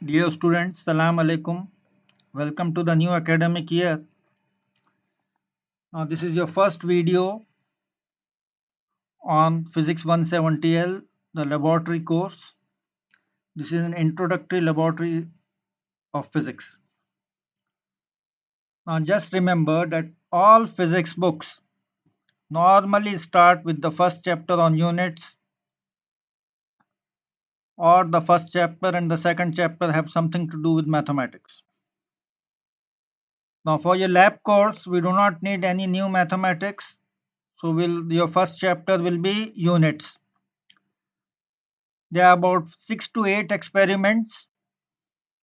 Dear students, Salam Alaikum. Welcome to the new academic year. Now, this is your first video on Physics 170L, the laboratory course. This is an introductory laboratory of physics. Now, just remember that all physics books normally start with the first chapter on units, or the first chapter and the second chapter have something to do with mathematics. Now, for your lab course, we do not need any new mathematics. So, your first chapter will be units. There are about 6 to 8 experiments,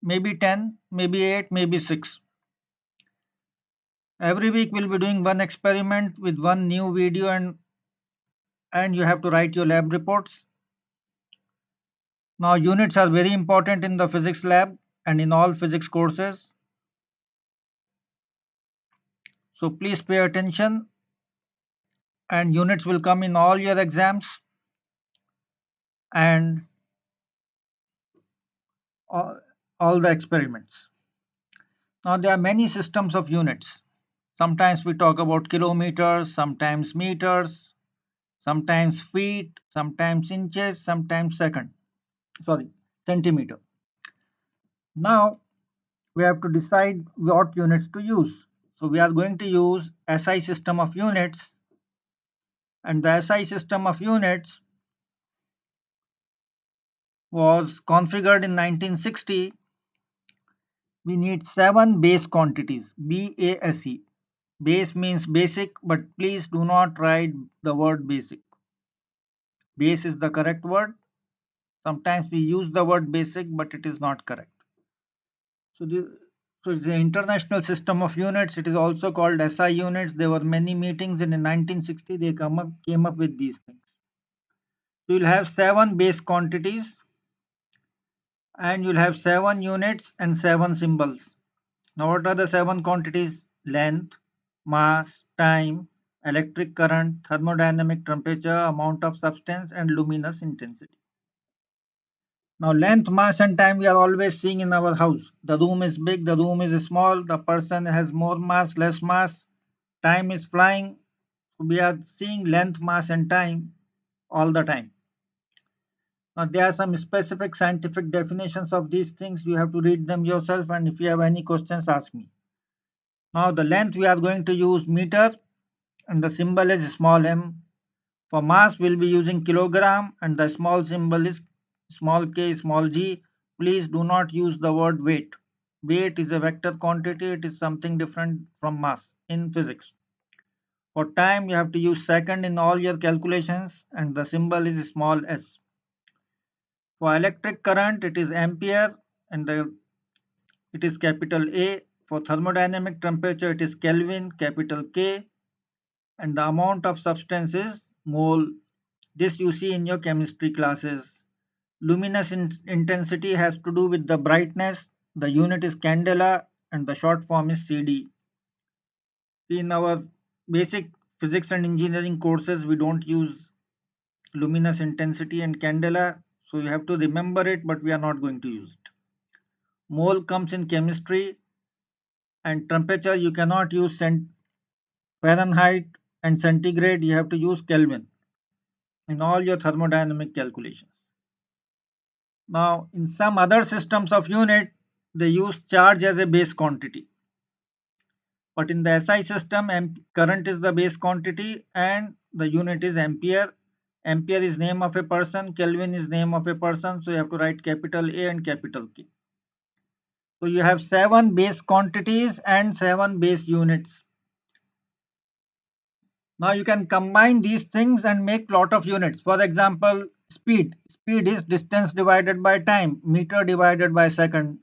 maybe 10, maybe 8, maybe 6. Every week we'll be doing one experiment with one new video, and you have to write your lab reports. Now, units are very important in the physics lab and in all physics courses. So please pay attention, and units will come in all your exams and all the experiments. Now, there are many systems of units. Sometimes we talk about kilometers, sometimes meters, sometimes feet, sometimes inches, sometimes centimeter. Now we have to decide what units to use. So we are going to use SI system of units, and the SI system of units was configured in 1960. We need 7 base quantities, BASE. Base means basic, but please do not write the word basic. Base is the correct word. Sometimes we use the word basic, but it is not correct. So, it's the international system of units. It is also called SI units. There were many meetings, and in 1960 they came up with these things. So you'll have 7 base quantities, and you'll have 7 units and 7 symbols. Now, what are the 7 quantities? Length, mass, time, electric current, thermodynamic temperature, amount of substance, and luminous intensity. Now, length, mass, and time we are always seeing in our house. The room is big, the room is small, the person has more mass, less mass, time is flying. We are seeing length, mass, and time all the time. Now, there are some specific scientific definitions of these things. You have to read them yourself, and if you have any questions, ask me. Now, the length we are going to use meter, and the symbol is small m. For mass, we'll be using kilogram, and the small symbol is small k, small g. Please do not use the word weight. Weight is a vector quantity, it is something different from mass in physics. For time, you have to use second in all your calculations, and the symbol is small s. For electric current, it is ampere, and it is capital A. For thermodynamic temperature, it is Kelvin, capital K, and the amount of substance is mole. This you see in your chemistry classes. Luminous intensity has to do with the brightness. The unit is candela, and the short form is CD. See, in our basic physics and engineering courses, we don't use luminous intensity and candela, so you have to remember it, but we are not going to use it. Mole comes in chemistry, and temperature you cannot use Fahrenheit and centigrade, you have to use Kelvin in all your thermodynamic calculations. Now, in some other systems of unit, they use charge as a base quantity. But in the SI system, current is the base quantity and the unit is ampere. Ampere is name of a person, Kelvin is name of a person, so you have to write capital A and capital K. So you have 7 base quantities and 7 base units. Now you can combine these things and make lot of units. For example, speed. Speed is distance divided by time, meter divided by second.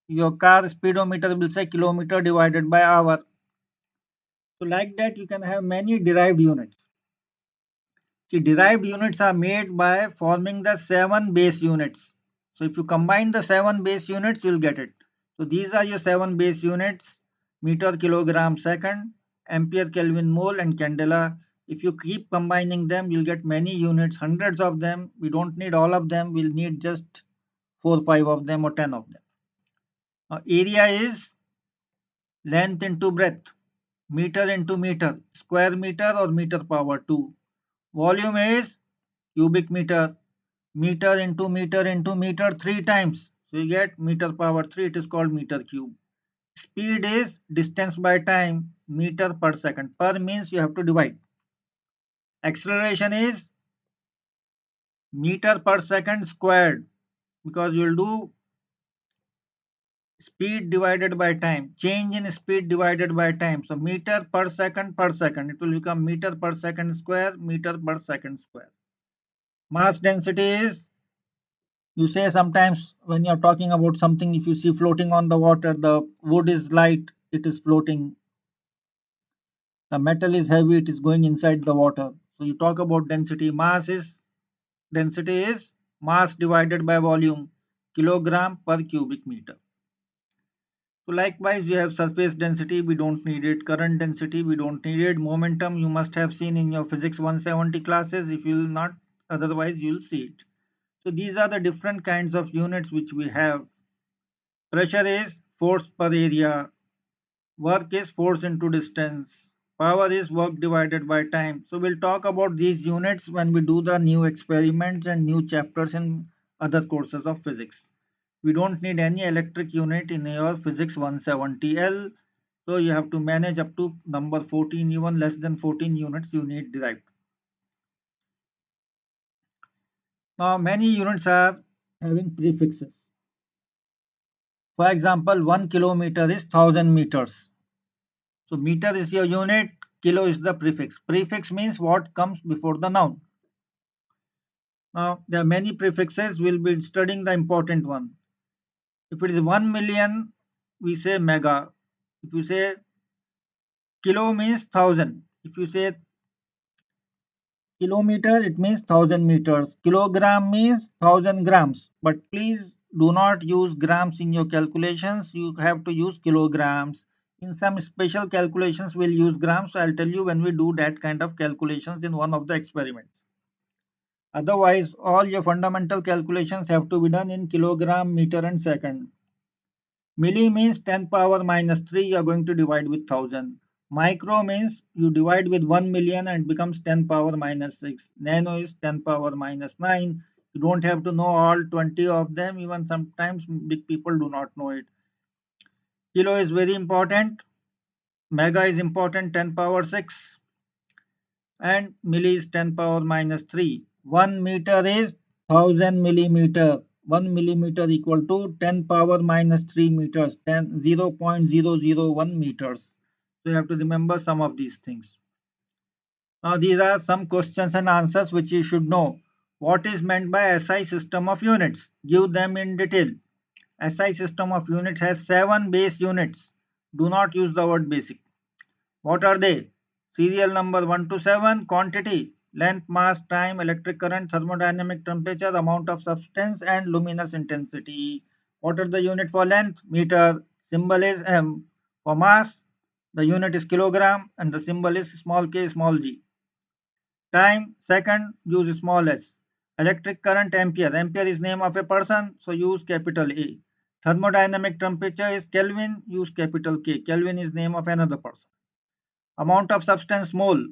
Your car speedometer will say kilometer divided by hour. So like that you can have many derived units. See, derived units are made by forming the 7 base units. So if you combine the 7 base units, you'll get it. So these are your 7 base units: meter, kilogram, second, ampere, Kelvin, mole, and candela. If you keep combining them, you'll get many units, hundreds of them. We don't need all of them. We'll need just 4, 5 of them or 10 of them. Area is length into breadth, meter into meter, square meter or meter power 2. Volume is cubic meter, meter into meter 3 times. So you get meter power 3, it is called meter cube. Speed is distance by time, meter per second. Per means you have to divide. Acceleration is meter per second squared, because you will do speed divided by time. Change in speed divided by time. So meter per second. It will become meter per second square, meter per second square. Mass density is, you say sometimes when you're talking about something, if you see floating on the water, the wood is light, it is floating. The metal is heavy, it is going inside the water. So you talk about density. Density is mass divided by volume, kilogram per cubic meter. So likewise, you have surface density, we don't need it. Current density, we don't need it. Momentum, you must have seen in your physics 170 classes. If you will not, otherwise you will see it. So these are the different kinds of units which we have. Pressure is force per area. Work is force into distance. Power is work divided by time. So we'll talk about these units when we do the new experiments and new chapters in other courses of physics. We don't need any electric unit in your physics 170L. So you have to manage up to number 14, even less than 14 units you need derived. Now many units are having prefixes. For example, 1 kilometer is 1000 meters. So meter is your unit, kilo is the prefix. Prefix means what comes before the noun. Now there are many prefixes, we'll be studying the important one. If it is 1 million, we say mega. If you say kilo means 1000. If you say kilometer, it means 1000 meters. Kilogram means 1000 grams. But please do not use grams in your calculations. You have to use kilograms. In some special calculations, we'll use grams. I'll tell you when we do that kind of calculations in one of the experiments. Otherwise, all your fundamental calculations have to be done in kilogram, meter, and second. Milli means 10 power minus 3, you are going to divide with 1000. Micro means you divide with 1 million and it becomes 10 power minus 6. Nano is 10 power minus 9. You don't have to know all 20 of them, even sometimes big people do not know it. Kilo is very important. Mega is important, 10 power 6. And milli is 10 power minus 3. 1 meter is 1000 millimeter. 1 millimeter equal to 10 power minus 3 meters, 0.001 meters. So you have to remember some of these things. Now these are some questions and answers which you should know. What is meant by SI system of units? Give them in detail. SI system of units has 7 base units. Do not use the word basic. What are they? Serial number 1 to 7, quantity, length, mass, time, electric current, thermodynamic temperature, amount of substance, and luminous intensity. What are the unit for length? Meter. Symbol is m. For mass, the unit is kilogram and the symbol is small k, small g. Time, second, use small s. Electric current, ampere. Ampere is name of a person, so use capital A. Thermodynamic temperature is Kelvin, use capital K. Kelvin is name of another person. Amount of substance, mole,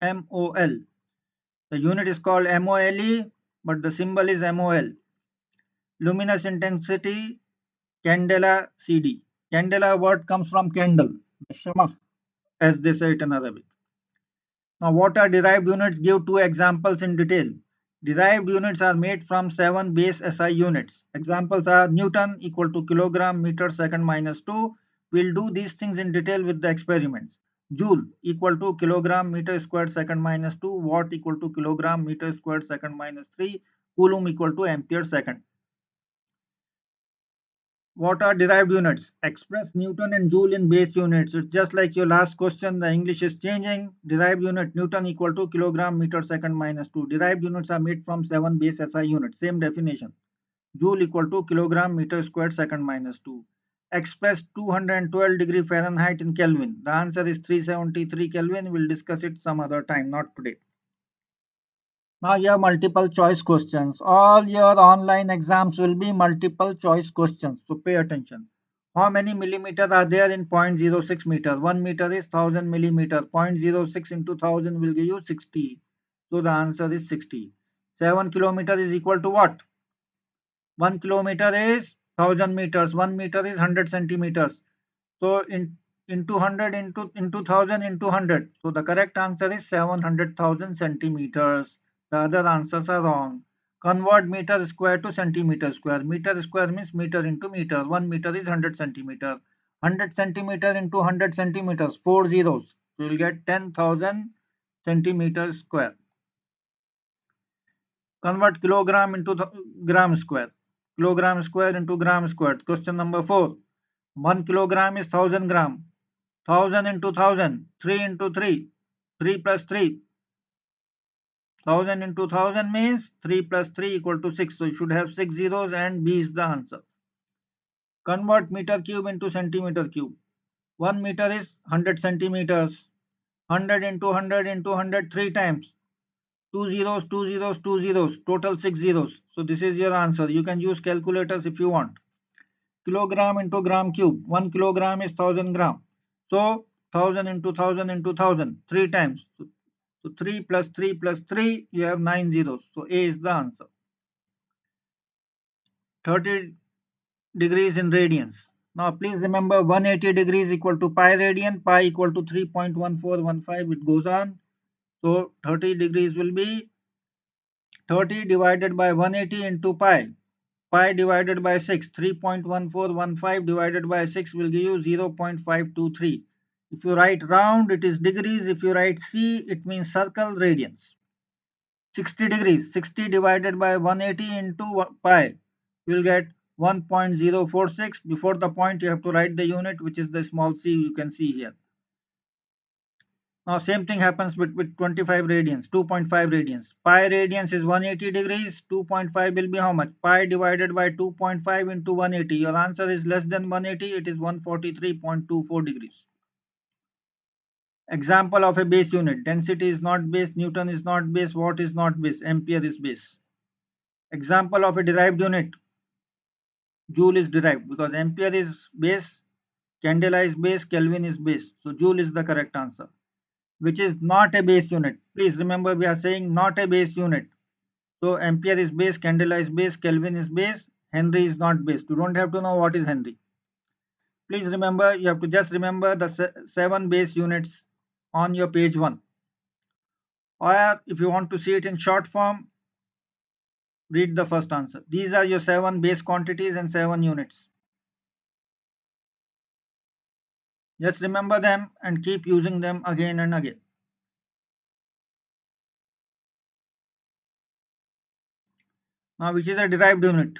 MOL. The unit is called MOLE, but the symbol is MOL. Luminous intensity, candela CD. Candela word comes from candle, shama, as they say it in Arabic. Now what are derived units? Give two examples in detail. Derived units are made from 7 base SI units. Examples are Newton equal to kilogram meter second minus 2. We'll do these things in detail with the experiments. Joule equal to kilogram meter squared second minus 2. Watt equal to kilogram meter squared second minus 3. Coulomb equal to ampere second. What are derived units? Express Newton and Joule in base units. It's just like your last question, the English is changing. Derived unit Newton equal to kilogram meter second minus 2. Derived units are made from 7 base SI units. Same definition. Joule equal to kilogram meter squared second minus 2. Express 212 degree Fahrenheit in Kelvin. The answer is 373 Kelvin. We'll discuss it some other time, not today. Now you have multiple choice questions. All your online exams will be multiple choice questions. So pay attention. How many millimeters are there in 0.06 meter? 1 meter is 1000 millimeter. 0.06 into 1000 will give you 60. So the answer is 60. 7 kilometer is equal to what? 1 kilometer is 1000 meters. 1 meter is 100 centimeters. So into 100 into 1000 into 100. So the correct answer is 700,000 centimeters. The other answers are wrong. Convert meter square to centimeter square. Meter square means meter into meter. 1 meter is 100 centimeter. 100 centimeter into 100 centimeters. 4 zeros. So you will get 10,000 centimeters square. Convert kilogram into the gram square. Kilogram square into gram square. Question number 4. 1 kilogram is 1000 gram. 1000 into 1000. 3 into 3. 3 plus 3. 1000 into 1000 means 3 plus 3 equal to 6. So you should have 6 zeros and B is the answer. Convert meter cube into centimeter cube. 1 meter is 100 centimeters. 100 into 100 into 100 3 times. 2 zeros, 2 zeros, 2 zeros. Total 6 zeros. So this is your answer. You can use calculators if you want. Kilogram into gram cube. 1 kilogram is 1000 gram. So 1000 into 1000 into 1000. 3 times. So 3 plus 3 plus 3, you have 9 zeros. So A is the answer. 30 degrees in radians. Now please remember 180 degrees equal to pi radian, pi equal to 3.1415. It goes on. So 30 degrees will be 30 divided by 180 into pi. Pi divided by 6. 3.1415 divided by 6 will give you 0.523. If you write round, it is degrees. If you write C, it means circle radians. 60 degrees. 60 divided by 180 into pi. You will get 1.046. Before the point, you have to write the unit, which is the small c you can see here. Now, same thing happens with 25 radians, 2.5 radians. Pi radians is 180 degrees. 2.5 will be how much? Pi divided by 2.5 into 180. Your answer is less than 180. It is 143.24 degrees. Example of a base unit. Density is not base, Newton is not base, watt is not base, ampere is base. Example of a derived unit. Joule is derived because ampere is base, candela is base, Kelvin is base. So joule is the correct answer. Which is not a base unit. Please remember we are saying not a base unit. So ampere is base, candela is base, Kelvin is base, Henry is not base. You don't have to know what is Henry. Please remember, you have to just remember the 7 base units on your page 1. Or if you want to see it in short form, read the first answer. These are your 7 base quantities and 7 units. Just remember them and keep using them again and again. Now, which is a derived unit?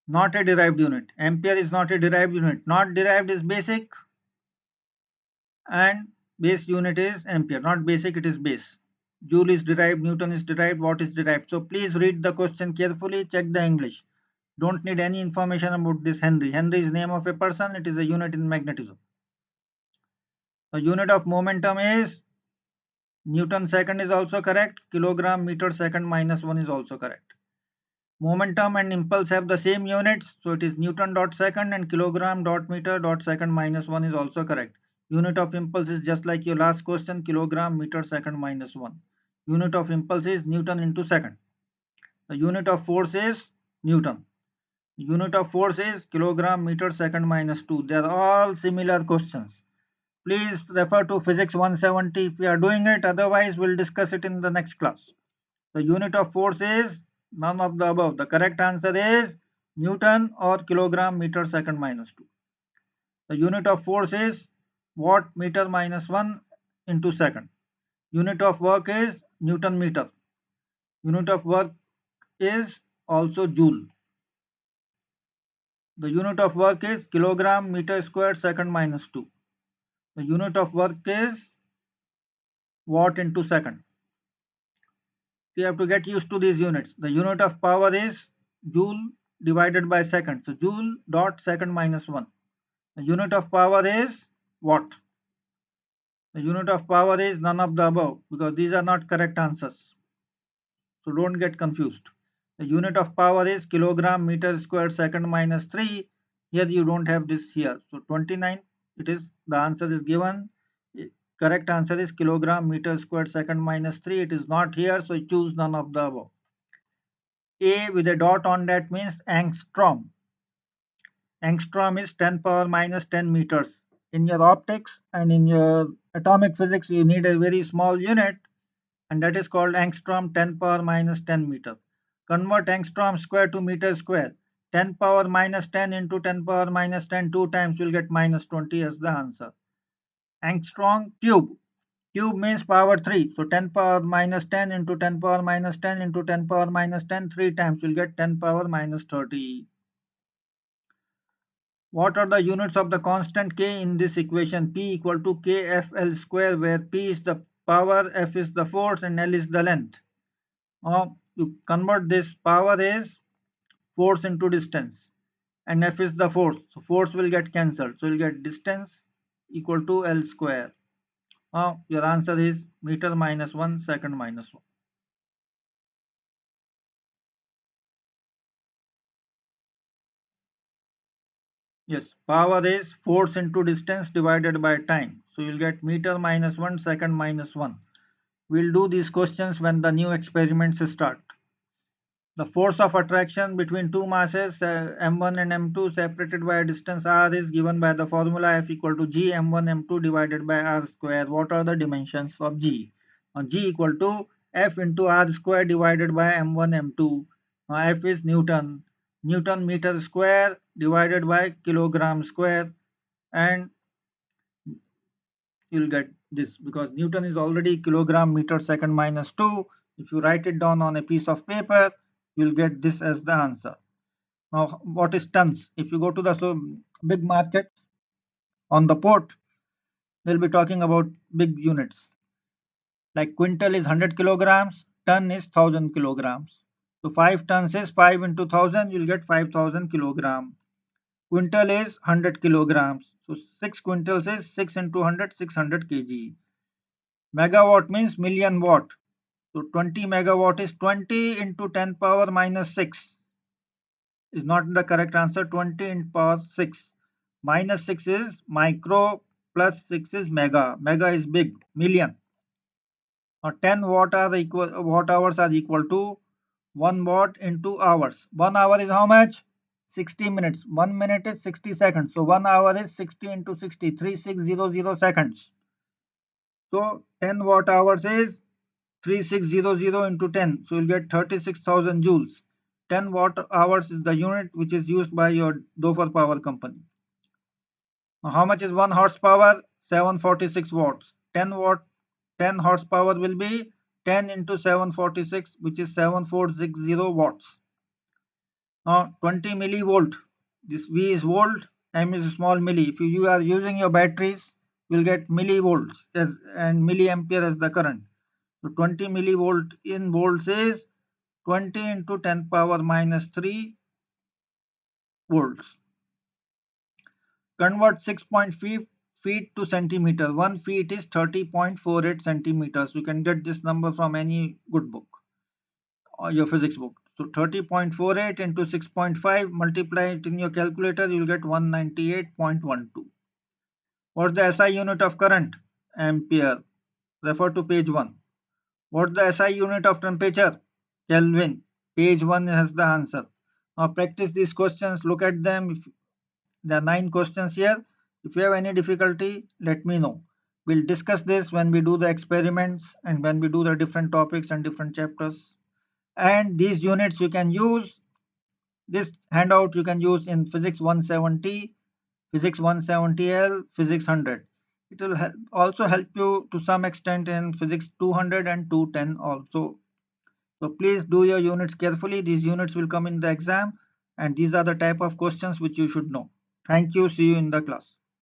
Not a derived unit. Ampere is not a derived unit. Not derived is basic and base unit is ampere. Not basic, it is base. Joule is derived, Newton is derived, watt is derived. So please read the question carefully, check the English. Don't need any information about this Henry. Henry is name of a person, it is a unit in magnetism. The unit of momentum is Newton second is also correct. Kilogram meter second minus 1 is also correct. Momentum and impulse have the same units, so it is Newton dot second and kilogram dot meter dot second minus 1 is also correct. Unit of impulse is just like your last question, kilogram meter second minus 1. Unit of impulse is Newton into second. The unit of force is Newton. Unit of force is kilogram meter second minus 2. They are all similar questions. Please refer to physics 170 if we are doing it, otherwise we'll discuss it in the next class. The unit of force is none of the above. The correct answer is Newton or kilogram meter second minus 2. The unit of force is watt meter minus 1 into second. Unit of work is Newton meter. Unit of work is also joule. The unit of work is kilogram meter squared second minus 2. The unit of work is watt into second. You have to get used to these units. The unit of power is joule divided by second. So joule dot second minus 1. The unit of power is watt. The unit of power is none of the above because these are not correct answers. So don't get confused. The unit of power is kilogram meter square second minus 3. Here you don't have this here. So 29, it is the answer is given. Correct answer is kilogram meter square second minus 3. It is not here, so choose none of the above. A with a dot on that means angstrom. Angstrom is 10 power minus 10 meters. In your optics and in your atomic physics, you need a very small unit, and that is called angstrom 10 power minus 10 meter. Convert angstrom square to meter square. 10 power minus 10 into 10 power minus 10 two times will get minus 20 as the answer. Angstrom cube. Cube means power 3. So 10 power minus 10 into 10 power minus 10 into 10 power minus 10 three times will get 10 power minus 30. What are the units of the constant k in this equation? P equal to kfl square, where p is the power, f is the force, and l is the length. You convert this power is force into distance, and f is the force. So force will get cancelled. So you'll get distance equal to l square. Your answer is meter minus 1, second minus 1. Yes, power is force into distance divided by time. So you'll get meter minus 1, second minus 1. We'll do these questions when the new experiments start. The force of attraction between two masses m1 and m2 separated by a distance r is given by the formula F equal to g m1 m2 divided by r square. What are the dimensions of g? G equal to F into r square divided by m1 m2. F is Newton. Newton meter square divided by kilogram square, and you'll get this because Newton is already kilogram meter second minus 2. If you write it down on a piece of paper, you'll get this as the answer. Now, what is tons? If you go to the big market on the port, they'll be talking about big units. Like quintal is 100 kilograms, ton is 1000 kilograms. So 5 tons is 5 into 1000, you'll get 5000 kilogram. Quintal is 100 kilograms. So 6 quintals is 6 into 100, 600 kg. Megawatt means million watt. So 20 megawatt is 20 into 10 power minus 6. Is not the correct answer. 20 into power 6. Minus 6 is micro, plus 6 is mega. Mega is big, million. Now 10 watt hours are equal to 1 watt into hours. 1 hour is how much? 60 minutes. 1 minute is 60 seconds. So 1 hour is 60 into 60, 3600 seconds. So 10 watt hours is 3600 into 10. So you'll get 36,000 joules. 10 watt hours is the unit which is used by your Dover Power Company. Now, how much is 1 horsepower? 746 watts. 10 horsepower will be 10 into 746, which is 7460 watts. Now 20 millivolt. This V is volt, M is small milli. If you are using your batteries, you will get millivolts and milliampere as the current. So 20 millivolt in volts is 20 into 10 power minus 3 volts. Convert 6.5 feet to centimeter. 1 feet is 30.48 centimeters. You can get this number from any good book or your physics book. So 30.48 into 6.5, multiply it in your calculator, you will get 198.12. What's the SI unit of current? Ampere. Refer to page 1. What's the SI unit of temperature? Kelvin. Page 1 has the answer. Now practice these questions, look at them. If there are 9 questions here. If you have any difficulty, let me know. We'll discuss this when we do the experiments and when we do the different topics and different chapters. And these units you can use, this handout you can use in physics 170, physics 170L, physics 100. It will also help you to some extent in physics 200 and 210 also. So please do your units carefully. These units will come in the exam, and these are the type of questions which you should know. Thank you. See you in the class.